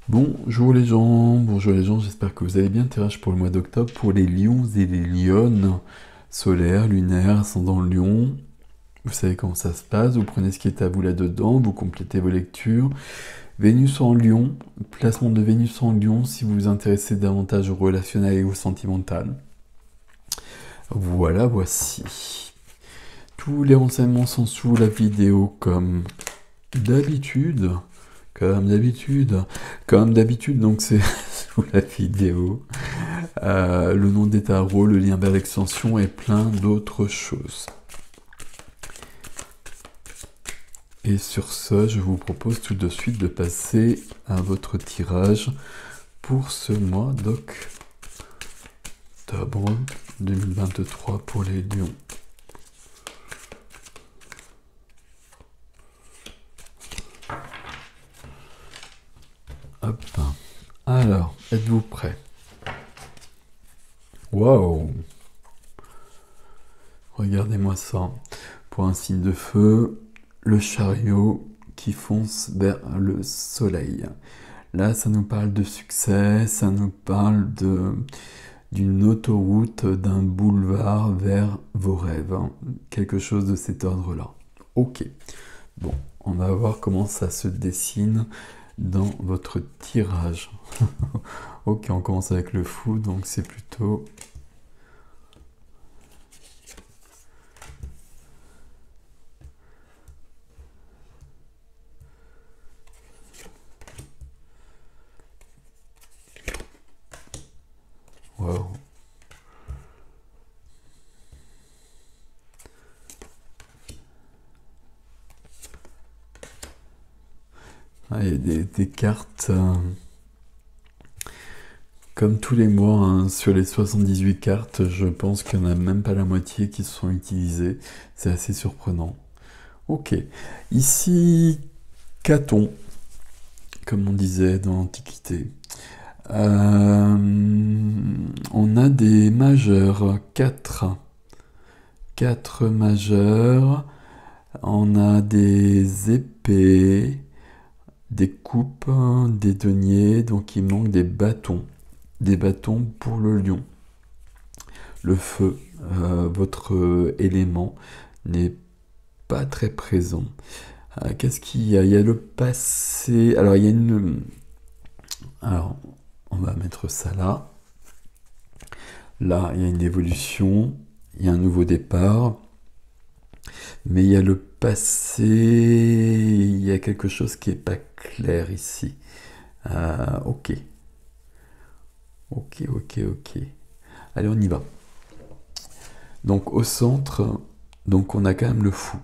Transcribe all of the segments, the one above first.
Bonjour les gens, j'espère que vous allez bien. Tirage pour le mois d'octobre pour les lions et les lionnes, solaire, lunaire, ascendant lion. Vous savez comment ça se passe, vous prenez ce qui est à vous là-dedans, vous complétez vos lectures. Vénus en lion, placement de Vénus en lion si vous vous intéressez davantage au relationnel et au sentimental. Voilà, voici. Tous les renseignements sont sous la vidéo comme d'habitude. Comme d'habitude, donc c'est sous la vidéo. Le nom des tarots, le lien vers l'extension et plein d'autres choses. Et sur ce, je vous propose tout de suite de passer à votre tirage pour ce mois d'octobre 2023 pour les lions. Hop. Alors, êtes-vous prêts? Waouh! Regardez-moi ça. Pour un signe de feu, le chariot qui fonce vers le soleil. Là, ça nous parle de succès, ça nous parle d'une autoroute, d'un boulevard vers vos rêves. Quelque chose de cet ordre-là. Ok. Bon, on va voir comment ça se dessine dans votre tirage. Ok, on commence avec le fou, donc c'est plutôt... Wow. Ah, il y a des cartes... Comme tous les mois, hein, sur les 78 cartes, je pense qu'il n'y en a même pas la moitié qui sont utilisées. C'est assez surprenant. Ok. Ici, Caton, comme on disait dans l'Antiquité. On a des majeurs, 4. 4 majeurs. On a des épées, des coupes, des deniers, donc il manque des bâtons. Des bâtons pour le lion. Le feu, votre élément, n'est pas très présent. Qu'est-ce qu'il y a? Il y a le passé. Alors, il y a une... Alors, on va mettre ça là. Là, il y a une évolution. Il y a un nouveau départ. Mais il y a le passé. Il y a quelque chose qui n'est pas clair ici. Ok. Ok. Allez, on y va. Donc, au centre, donc on a quand même le fou.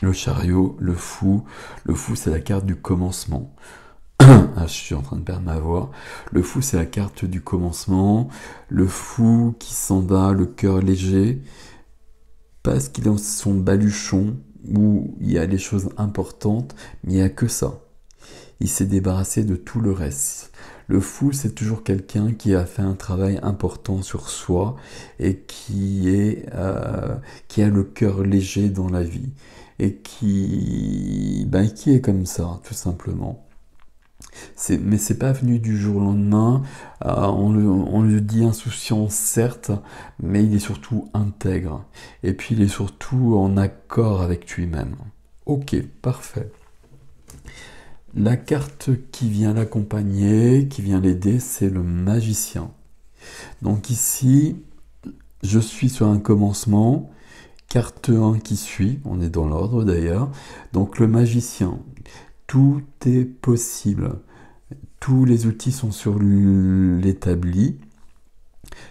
Le chariot, le fou. Le fou, c'est la carte du commencement. Ah, je suis en train de perdre ma voix. Le fou, c'est la carte du commencement. Le fou qui s'en va, le cœur léger, parce qu'il est dans son baluchon où il y a les choses importantes, mais il n'y a que ça. Il s'est débarrassé de tout le reste. Le fou, c'est toujours quelqu'un qui a fait un travail important sur soi et qui a le cœur léger dans la vie et qui est comme ça, tout simplement. Mais c'est pas venu du jour au lendemain. On le dit insouciant, certes, mais il est surtout intègre. Et puis il est surtout en accord avec lui-même. Ok, parfait. La carte qui vient l'accompagner, qui vient l'aider, c'est le magicien. Donc ici, je suis sur un commencement. Carte 1 qui suit, on est dans l'ordre d'ailleurs. Donc le magicien, tout est possible. Tous les outils sont sur l'établi.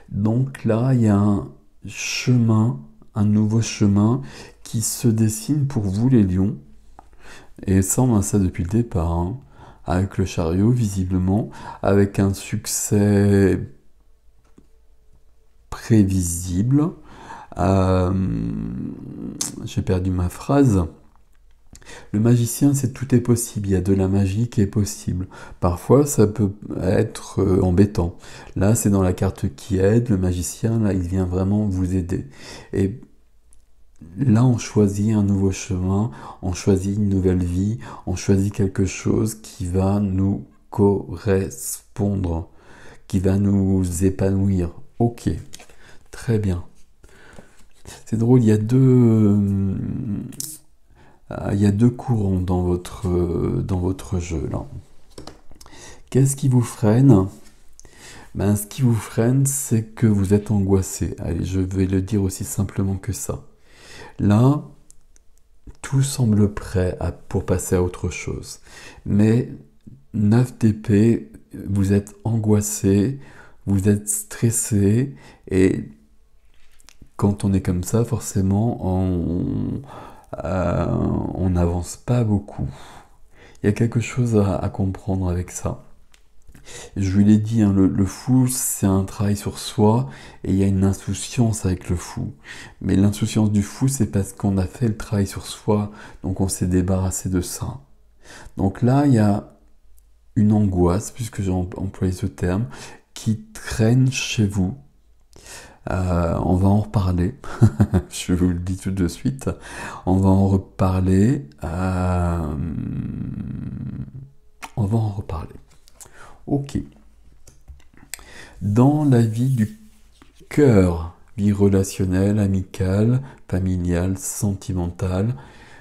Donc là, il y a un chemin, un nouveau chemin qui se dessine pour vous les lions. Et ça, on a ça depuis le départ, hein, avec le chariot, visiblement, avec un succès prévisible. J'ai perdu ma phrase. Le magicien, c'est tout est possible. Il y a de la magie qui est possible. Parfois, ça peut être embêtant. Là, c'est dans la carte qui aide. Le magicien, là, il vient vraiment vous aider. Et là, on choisit un nouveau chemin, on choisit une nouvelle vie, on choisit quelque chose qui va nous correspondre, qui va nous épanouir. Ok, très bien. C'est drôle, il y a deux courants dans votre jeu là. Qu'est-ce qui vous freine? Ben, ce qui vous freine, c'est que vous êtes angoissé. Allez, je vais le dire aussi simplement que ça. Là, tout semble prêt pour passer à autre chose. Mais 9 d'épée, vous êtes angoissé, vous êtes stressé, et quand on est comme ça, forcément, on n'avance pas beaucoup. Il y a quelque chose à comprendre avec ça. Je vous l'ai dit, hein, le fou, c'est un travail sur soi, et il y a une insouciance avec le fou. Mais l'insouciance du fou, c'est parce qu'on a fait le travail sur soi, donc on s'est débarrassé de ça. Donc là, il y a une angoisse, puisque j'ai employé ce terme, qui traîne chez vous. On va en reparler, je vous le dis tout de suite, on va en reparler. On va en reparler. Ok. Dans la vie du cœur, vie relationnelle, amicale, familiale, sentimentale,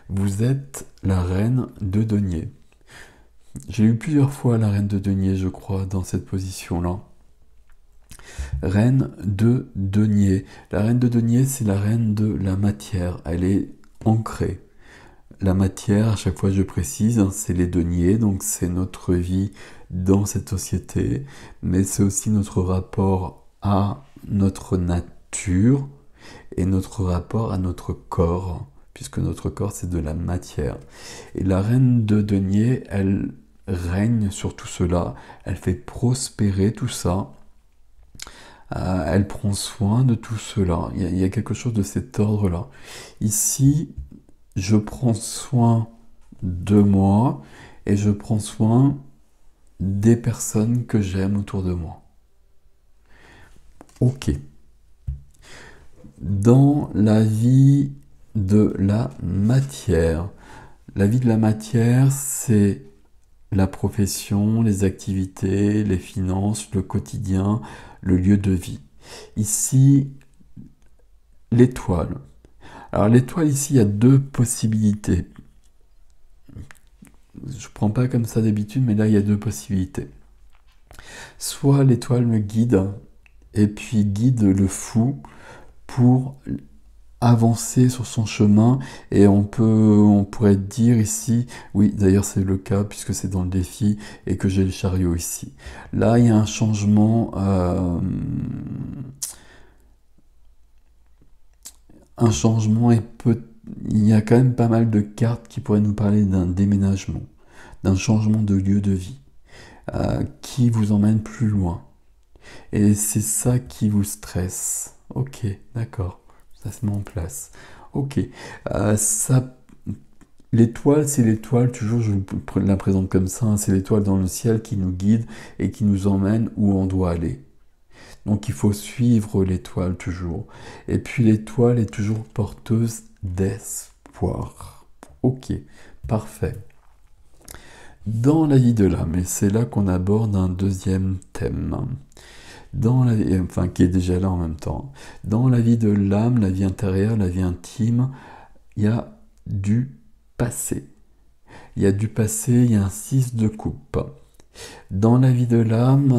vous êtes la reine de denier. J'ai eu plusieurs fois la reine de denier, je crois, dans cette position-là. Reine de denier. La reine de denier, c'est la reine de la matière. Elle est ancrée. La matière, à chaque fois je précise, hein, c'est les deniers, donc c'est notre vie dans cette société, mais c'est aussi notre rapport à notre nature et notre rapport à notre corps, puisque notre corps c'est de la matière. Et la reine de denier, elle règne sur tout cela, elle fait prospérer tout ça, elle prend soin de tout cela. Il y a quelque chose de cet ordre-là. Ici, je prends soin de moi et je prends soin des personnes que j'aime autour de moi. Ok. Dans la vie de la matière, c'est la profession, les activités, les finances, le quotidien, le lieu de vie. Ici, l'étoile. Alors l'étoile, ici, il y a deux possibilités. Je ne prends pas comme ça d'habitude, mais là, il y a deux possibilités. Soit l'étoile me guide, et puis guide le fou pour avancer sur son chemin, et on pourrait dire ici, oui, d'ailleurs c'est le cas, puisque c'est dans le défi, et que j'ai le chariot ici. Là, il y a un changement... il y a quand même pas mal de cartes qui pourraient nous parler d'un déménagement, d'un changement de lieu de vie, qui vous emmène plus loin. Et c'est ça qui vous stresse. Ok, d'accord, ça se met en place. Ok, l'étoile, c'est l'étoile, toujours je vous la présente comme ça, hein, c'est l'étoile dans le ciel qui nous guide et qui nous emmène où on doit aller. Donc il faut suivre l'étoile toujours. Et puis l'étoile est toujours porteuse d'espoir. Ok, parfait. Dans la vie de l'âme, et c'est là qu'on aborde un deuxième thème, qui est déjà là en même temps. Dans la vie de l'âme, la vie intérieure, la vie intime, il y a du passé. Il y a du passé, il y a un 6 de coupe. Dans la vie de l'âme,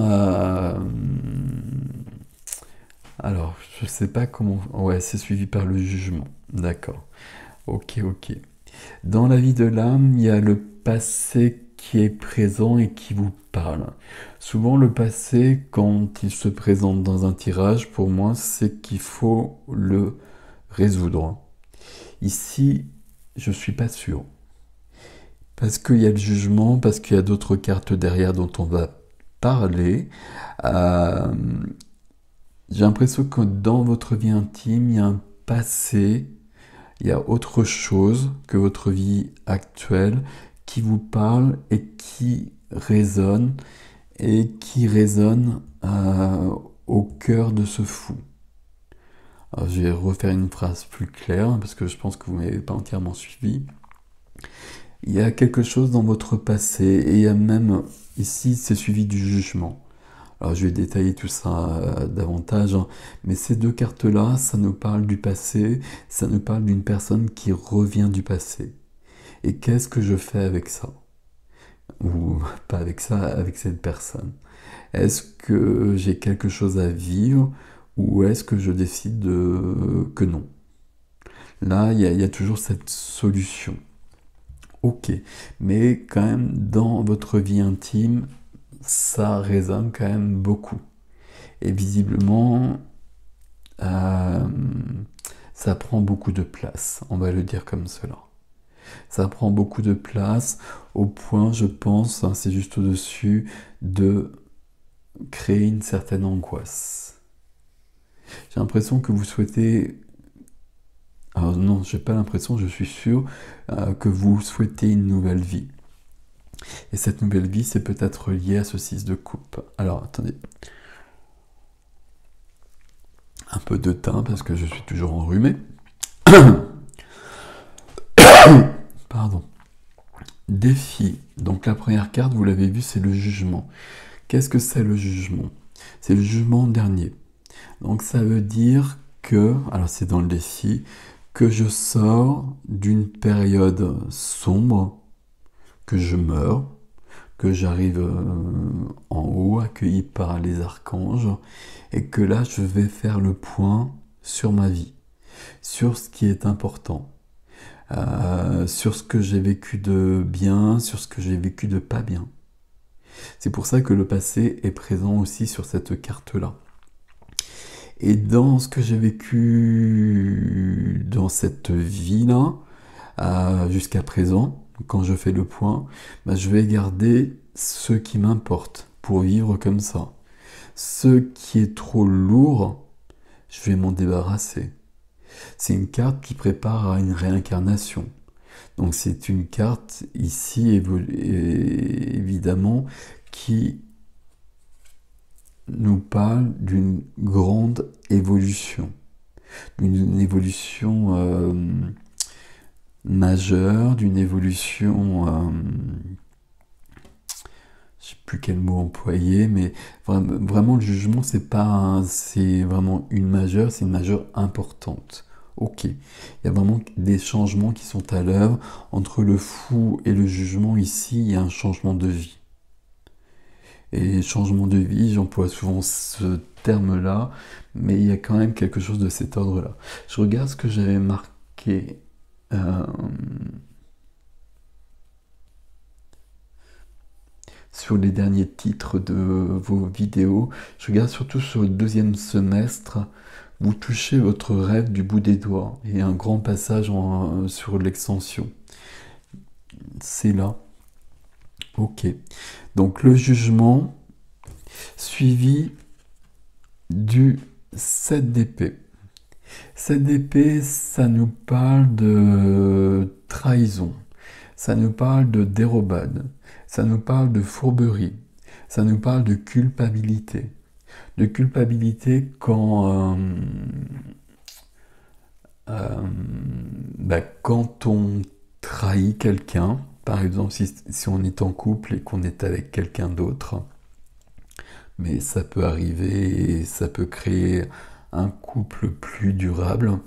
alors, je sais pas comment... Ouais, c'est suivi par le jugement. D'accord. Ok. Dans la vie de l'âme, il y a le passé qui est présent et qui vous parle. Souvent, le passé, quand il se présente dans un tirage, pour moi, c'est qu'il faut le résoudre. Ici, je suis pas sûr. Parce qu'il y a le jugement, parce qu'il y a d'autres cartes derrière dont on va parler. J'ai l'impression que dans votre vie intime, il y a un passé, il y a autre chose que votre vie actuelle qui vous parle et qui résonne au cœur de ce fou. Alors, je vais refaire une phrase plus claire parce que je pense que vous ne m'avez pas entièrement suivi. Il y a quelque chose dans votre passé, et il y a même, ici, c'est suivi du jugement. Alors je vais détailler tout ça davantage, hein, mais ces deux cartes-là, ça nous parle du passé, ça nous parle d'une personne qui revient du passé. Et qu'est-ce que je fais avec ça? Ou pas avec ça, avec cette personne. Est-ce que j'ai quelque chose à vivre ou est-ce que je décide que non? Là, il y a toujours cette solution. Ok, mais quand même, dans votre vie intime, ça résonne quand même beaucoup. Et visiblement, euh, ça prend beaucoup de place, on va le dire comme cela. Ça prend beaucoup de place au point, je pense, hein, c'est juste au-dessus, de créer une certaine angoisse. J'ai l'impression que vous souhaitez... Alors non, j'ai pas l'impression, je suis sûr que vous souhaitez une nouvelle vie. Et cette nouvelle vie, c'est peut-être lié à ce 6 de coupe. Alors, attendez. Un peu de thym, parce que je suis toujours enrhumé. Pardon. Défi. Donc la première carte, vous l'avez vu, c'est le jugement. Qu'est-ce que c'est le jugement? C'est le jugement dernier. Donc ça veut dire que, alors c'est dans le défi, que je sors d'une période sombre, que je meurs, que j'arrive en haut, accueilli par les archanges, et que là je vais faire le point sur ma vie, sur ce qui est important, sur ce que j'ai vécu de bien, sur ce que j'ai vécu de pas bien. C'est pour ça que le passé est présent aussi sur cette carte-là. Et dans ce que j'ai vécu dans cette vie-là, jusqu'à présent, quand je fais le point, bah, je vais garder ce qui m'importe pour vivre comme ça. Ce qui est trop lourd, je vais m'en débarrasser. C'est une carte qui prépare à une réincarnation. Donc c'est une carte ici, évidemment, qui nous parle d'une grande évolution. D'une évolution majeure, d'une évolution... je sais plus quel mot employer, mais vraiment le jugement, c'est vraiment une majeure, c'est une majeure importante. Ok, il y a vraiment des changements qui sont à l'œuvre. Entre le fou et le jugement, ici, il y a un changement de vie. Et changement de vie, j'emploie souvent ce terme-là, mais il y a quand même quelque chose de cet ordre-là. Je regarde ce que j'avais marqué. Sur les derniers titres de vos vidéos, je regarde surtout sur le deuxième semestre, vous touchez votre rêve du bout des doigts, et un grand passage sur l'extension. C'est là. Ok. Donc le jugement, suivi du 7 d'épée. 7 d'épée, ça nous parle de trahison, ça nous parle de dérobade, ça nous parle de fourberie, ça nous parle de culpabilité. De culpabilité quand, quand on trahit quelqu'un, par exemple si on est en couple et qu'on est avec quelqu'un d'autre, mais ça peut arriver et ça peut créer un couple plus durable.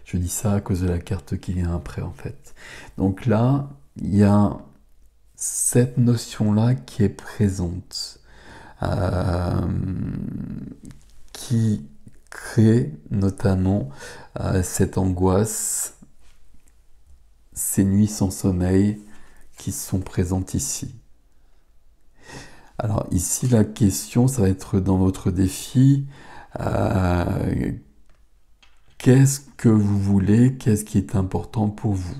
Je dis ça à cause de la carte qui vient après en fait. Donc là, il y a cette notion-là qui est présente, qui crée notamment cette angoisse, ces nuits sans sommeil qui sont présentes ici. Alors ici, la question, ça va être dans votre défi, qu'est-ce que vous voulez, qu'est-ce qui est important pour vous?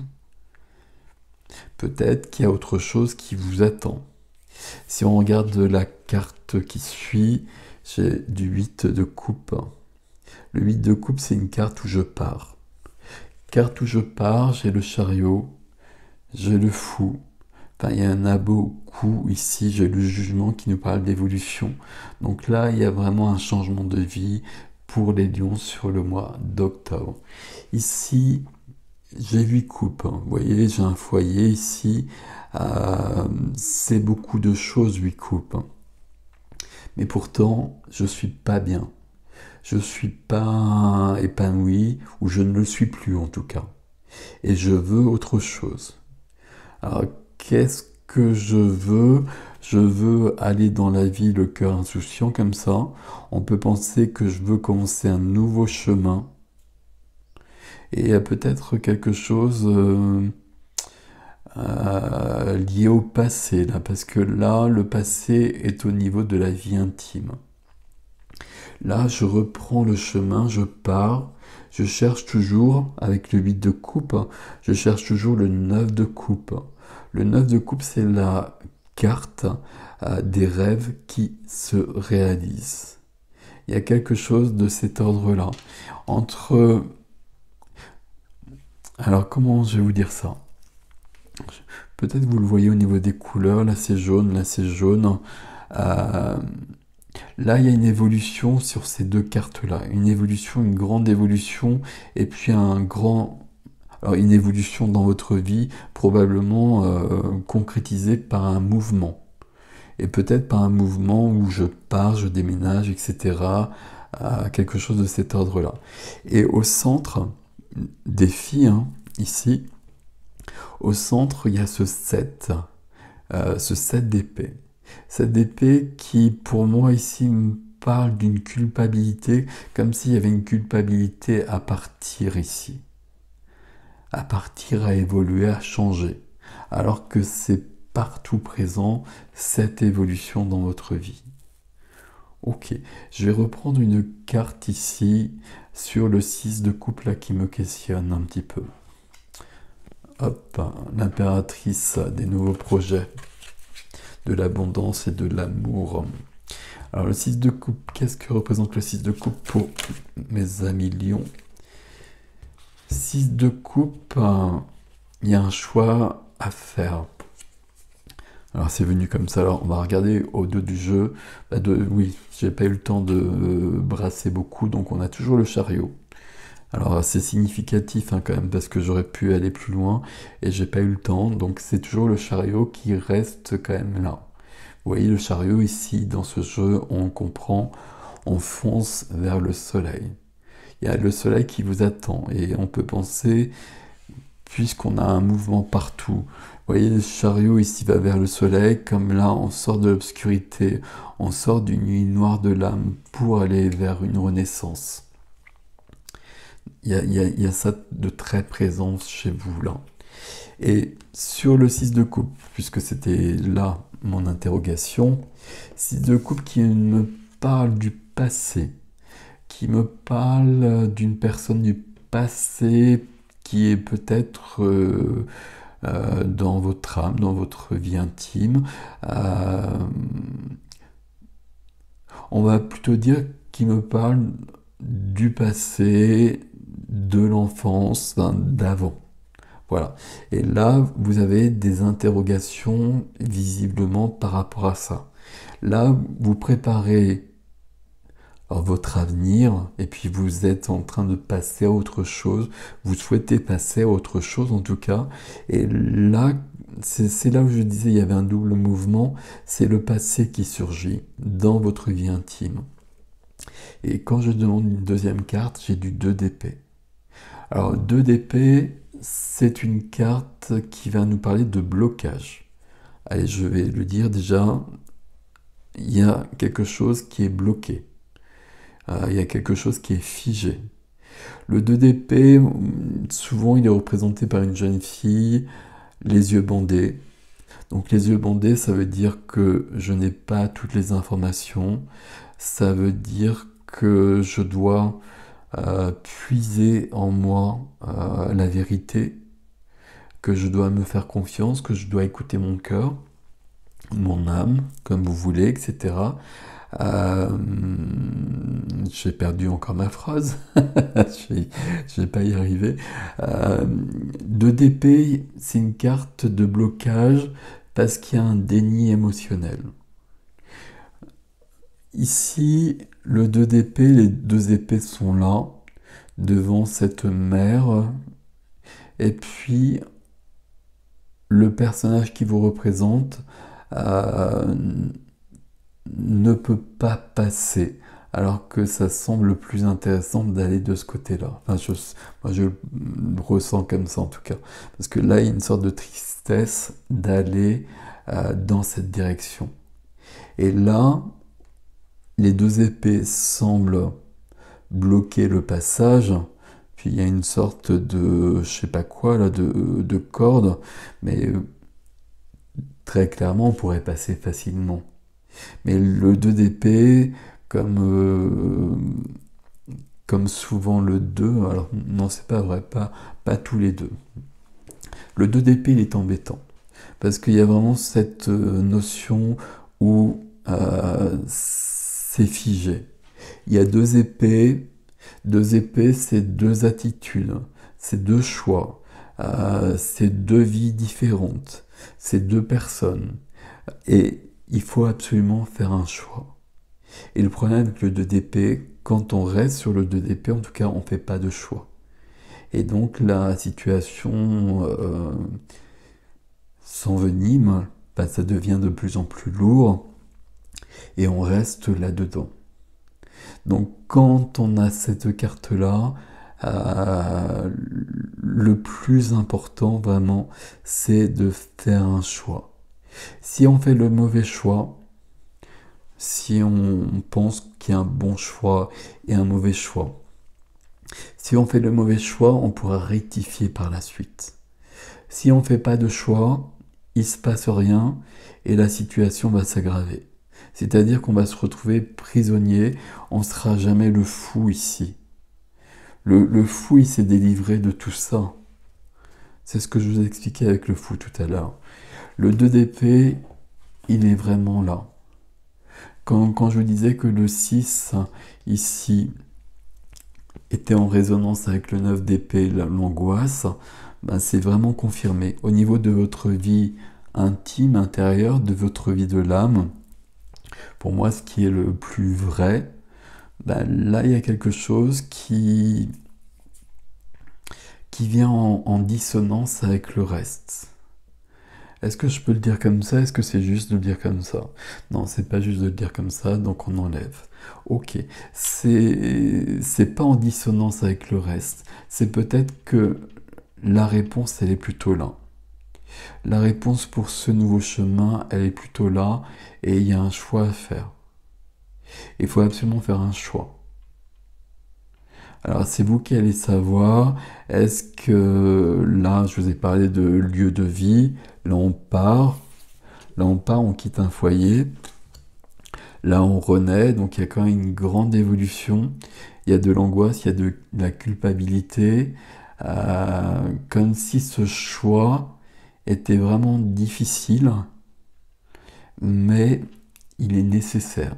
Peut-être qu'il y a autre chose qui vous attend. Si on regarde la carte qui suit, j'ai du 8 de coupe. Le 8 de coupe, c'est une carte où je pars. Carte où je pars, j'ai le chariot, j'ai le fou. Enfin, il y a un abo coup ici, j'ai le jugement qui nous parle d'évolution. Donc là, il y a vraiment un changement de vie pour les lions sur le mois d'octobre. Ici, j'ai 8 coupes, hein. Vous voyez, j'ai un foyer ici. C'est beaucoup de choses, 8 coupes, hein. Mais pourtant, je suis pas bien. Je suis pas épanoui, ou je ne le suis plus en tout cas. Et je veux autre chose. Alors, qu'est-ce que je veux? Je veux aller dans la vie le cœur insouciant comme ça. On peut penser que je veux commencer un nouveau chemin. Et il y a peut-être quelque chose lié au passé, là, parce que là, le passé est au niveau de la vie intime. Là, je reprends le chemin, je pars, je cherche toujours, avec le 8 de coupe, je cherche toujours le 9 de coupe. Le 9 de coupe, c'est la carte des rêves qui se réalisent. Il y a quelque chose de cet ordre-là. Entre... Alors, comment je vais vous dire ça? Peut-être vous le voyez au niveau des couleurs, là c'est jaune, là c'est jaune. Euh, Là, il y a une évolution sur ces deux cartes-là. Une évolution, une grande évolution, et puis alors une évolution dans votre vie, probablement concrétisée par un mouvement. Et peut-être par un mouvement où je pars, je déménage, etc. Quelque chose de cet ordre-là. Et au centre des filles, hein, ici, au centre, il y a ce 7 d'épée. Cette épée qui, pour moi, ici, me parle d'une culpabilité, comme s'il y avait une culpabilité à partir ici, à partir, à évoluer, à changer, alors que c'est partout présent, cette évolution dans votre vie. Ok, je vais reprendre une carte ici, sur le 6 de coupe là qui me questionne un petit peu. Hop, l'impératrice des nouveaux projets, de l'abondance et de l'amour. Alors le 6 de coupe, qu'est-ce que représente le 6 de coupe pour mes amis lions? 6 de coupe, il y a un choix à faire. Alors c'est venu comme ça, alors on va regarder au dos du jeu. Oui, j'ai pas eu le temps de brasser beaucoup, donc on a toujours le chariot. Alors c'est significatif hein, quand même, parce que j'aurais pu aller plus loin, et j'ai pas eu le temps, donc c'est toujours le chariot qui reste quand même là. Vous voyez le chariot ici, dans ce jeu, on comprend, on fonce vers le soleil. Il y a le soleil qui vous attend, et on peut penser, puisqu'on a un mouvement partout, vous voyez le chariot ici va vers le soleil, comme là on sort de l'obscurité, on sort d'une nuit noire de l'âme pour aller vers une renaissance. Il y a ça de très présent chez vous là. Et sur le 6 de coupe, puisque c'était là mon interrogation, 6 de coupe qui me parle du passé, qui me parle d'une personne du passé qui est peut-être dans votre âme, dans votre vie intime. On va plutôt dire qu'il me parle du passé, de l'enfance, d'avant. Voilà. Et là, vous avez des interrogations visiblement par rapport à ça. Là, vous préparez votre avenir et puis vous êtes en train de passer à autre chose. Vous souhaitez passer à autre chose en tout cas. Et là, c'est là où je disais il y avait un double mouvement. C'est le passé qui surgit dans votre vie intime. Et quand je demande une deuxième carte, j'ai du 2 d'épée. Alors 2 d'épée, c'est une carte qui va nous parler de blocage. Allez, je vais le dire déjà, il y a quelque chose qui est bloqué. Il y a quelque chose qui est figé. Le 2 d'épée, souvent il est représenté par une jeune fille, les yeux bandés. Donc les yeux bandés, ça veut dire que je n'ai pas toutes les informations. Ça veut dire que je dois puiser en moi la vérité, que je dois me faire confiance, que je dois écouter mon cœur, mon âme, comme vous voulez, etc. J'ai perdu encore ma phrase, je vais pas y arriver. 2 d'épée, c'est une carte de blocage parce qu'il y a un déni émotionnel. Ici, le 2 d'épée, les 2 épées sont là, devant cette mère et puis le personnage qui vous représente euh, ne peut pas passer, alors que ça semble plus intéressant d'aller de ce côté-là. Enfin, moi, je le ressens comme ça en tout cas. Parce que là, il y a une sorte de tristesse d'aller dans cette direction. Et là, les deux épées semblent bloquer le passage. Puis il y a une sorte de, je sais pas quoi, là, de corde. Mais très clairement, on pourrait passer facilement. Mais le 2 d'épée, comme souvent le 2, alors non, c'est pas vrai, pas tous les deux. Le 2 d'épée, il est embêtant. Parce qu'il y a vraiment cette notion où c'est figé. Il y a deux épées. Deux épées, c'est deux attitudes, c'est deux choix, c'est deux vies différentes, c'est deux personnes. Et il faut absolument faire un choix. Et le problème avec le 2 d'épée, quand on reste sur le 2 d'épée, en tout cas, on ne fait pas de choix. Et donc la situation s'envenime, bah, ça devient de plus en plus lourd, et on reste là-dedans. Donc quand on a cette carte-là, le plus important vraiment, c'est de faire un choix. Si on fait le mauvais choix, si on pense qu'il y a un bon choix et un mauvais choix, si on fait le mauvais choix, on pourra rectifier par la suite. Si on ne fait pas de choix, il ne se passe rien et la situation va s'aggraver. C'est-à-dire qu'on va se retrouver prisonnier, on ne sera jamais le fou ici. Le fou, il s'est délivré de tout ça. C'est ce que je vous ai expliqué avec le fou tout à l'heure. Le 2 d'épée, il est vraiment là. Quand je vous disais que le 6, ici, était en résonance avec le 9 d'épée, l'angoisse, ben c'est vraiment confirmé. Au niveau de votre vie intime, intérieure, de votre vie de l'âme, pour moi, ce qui est le plus vrai, ben là, il y a quelque chose qui vient en dissonance avec le reste. Est-ce que je peux le dire comme ça? Est-ce que c'est juste de le dire comme ça? Non, c'est pas juste de le dire comme ça, donc on enlève. Ok, c'est pas en dissonance avec le reste. C'est peut-être que la réponse, elle est plutôt là. La réponse pour ce nouveau chemin, elle est plutôt là, et il y a un choix à faire. Il faut absolument faire un choix. Alors c'est vous qui allez savoir, est-ce que là, je vous ai parlé de lieu de vie, là on part, on quitte un foyer, là on renaît, donc il y a quand même une grande évolution, il y a de l'angoisse, il y a de la culpabilité, comme si ce choix était vraiment difficile, mais il est nécessaire.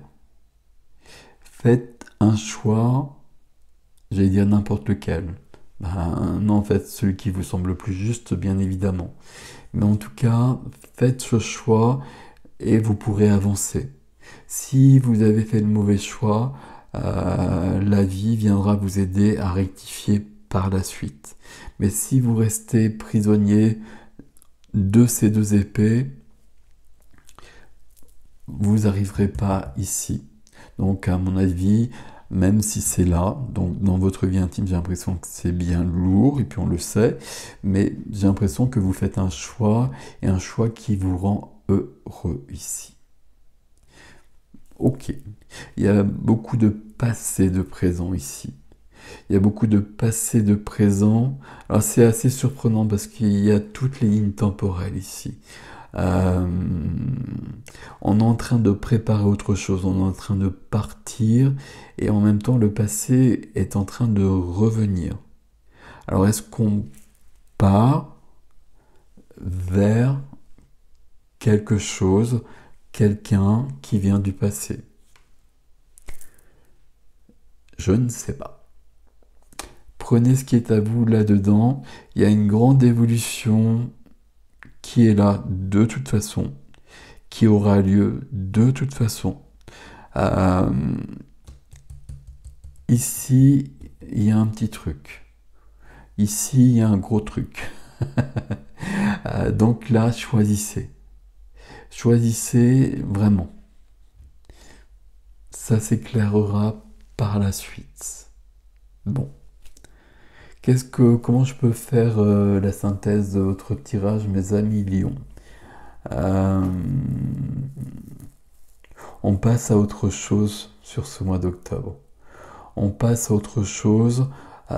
Faites un choix. J'allais dire n'importe lequel. Ben, non, en fait, celui qui vous semble le plus juste, bien évidemment. Mais en tout cas, faites ce choix et vous pourrez avancer. Si vous avez fait le mauvais choix, la vie viendra vous aider à rectifier par la suite. Mais si vous restez prisonnier de ces deux épées, vous n'arriverez pas ici. Donc, à mon avis, même si c'est là, donc dans votre vie intime, j'ai l'impression que c'est bien lourd, et puis on le sait, mais j'ai l'impression que vous faites un choix, et un choix qui vous rend heureux ici. Ok, il y a beaucoup de passé, de présent ici. Il y a beaucoup de passé, de présent. Alors c'est assez surprenant parce qu'il y a toutes les lignes temporelles ici. Euh, on est en train de préparer autre chose, on est en train de partir et en même temps le passé est en train de revenir. Alors est-ce qu'on part vers quelque chose, quelqu'un qui vient du passé? Je ne sais pas. Prenez ce qui est à vous là-dedans. Il y a une grande évolution qui est là de toute façon, qui aura lieu de toute façon. Euh, Ici, il y a un petit truc. Ici, il y a un gros truc. Donc là, choisissez. Choisissez vraiment. Ça s'éclairera par la suite. Bon. Comment je peux faire la synthèse de votre tirage, mes amis lions? Euh, on passe à autre chose sur ce mois d'octobre. On passe à autre chose.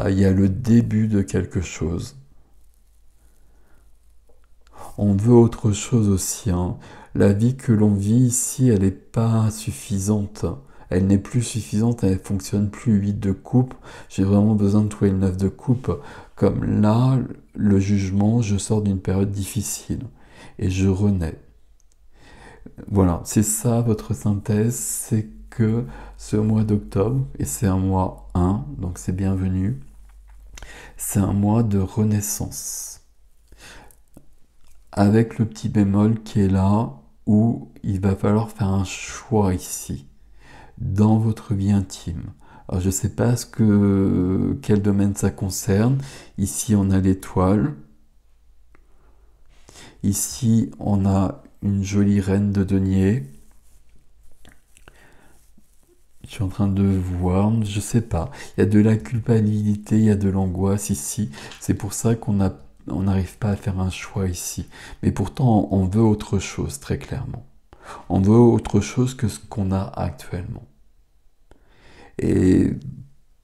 Il y a le début de quelque chose. On veut autre chose aussi, hein. La vie que l'on vit ici, elle n'est pas suffisante. Elle n'est plus suffisante, elle ne fonctionne plus 8 de coupe. J'ai vraiment besoin de trouver le 9 de coupe. Comme là, le jugement, je sors d'une période difficile. Et je renais. Voilà, c'est ça votre synthèse, c'est que ce mois d'octobre, et c'est un mois 1, donc c'est bienvenu, c'est un mois de renaissance. Avec le petit bémol qui est là, où il va falloir faire un choix ici, dans votre vie intime. Alors je ne sais pas quel domaine ça concerne. Ici on a l'étoile. Ici on a une jolie reine de denier. Je suis en train de voir, je sais pas. Il y a de la culpabilité, il y a de l'angoisse ici. C'est pour ça on n'arrive pas à faire un choix ici. Mais pourtant, on veut autre chose, très clairement. On veut autre chose que ce qu'on a actuellement. Et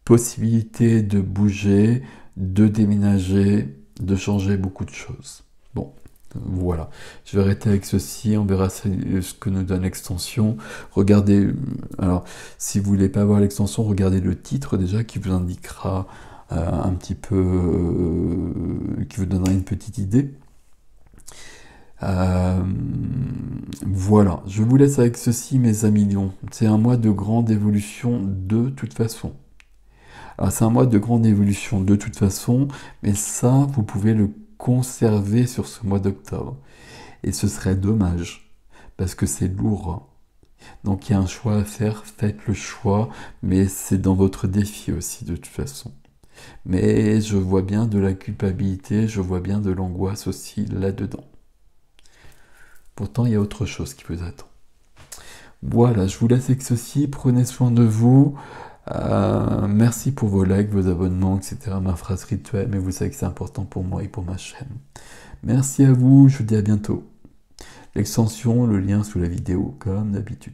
possibilité de bouger, de déménager, de changer beaucoup de choses. Bon, voilà. Je vais arrêter avec ceci, on verra ce que nous donne l'extension. Regardez, alors si vous voulez pas voir l'extension, regardez le titre déjà qui vous indiquera un petit peu, qui vous donnera une petite idée. Voilà, je vous laisse avec ceci, mes amis lions. C'est un mois de grande évolution de toute façon. Alors c'est un mois de grande évolution de toute façon, mais ça, vous pouvez le conserver sur ce mois d'octobre. Et ce serait dommage, parce que c'est lourd. Donc il y a un choix à faire, faites le choix, mais c'est dans votre défi aussi de toute façon. Mais je vois bien de la culpabilité, je vois bien de l'angoisse aussi là-dedans. Pourtant, il y a autre chose qui vous attend. Voilà, je vous laisse avec ceci, prenez soin de vous. Merci pour vos likes, vos abonnements, etc. Ma phrase rituelle, mais vous savez que c'est important pour moi et pour ma chaîne. Merci à vous, je vous dis à bientôt. L'extension, le lien sous la vidéo, comme d'habitude.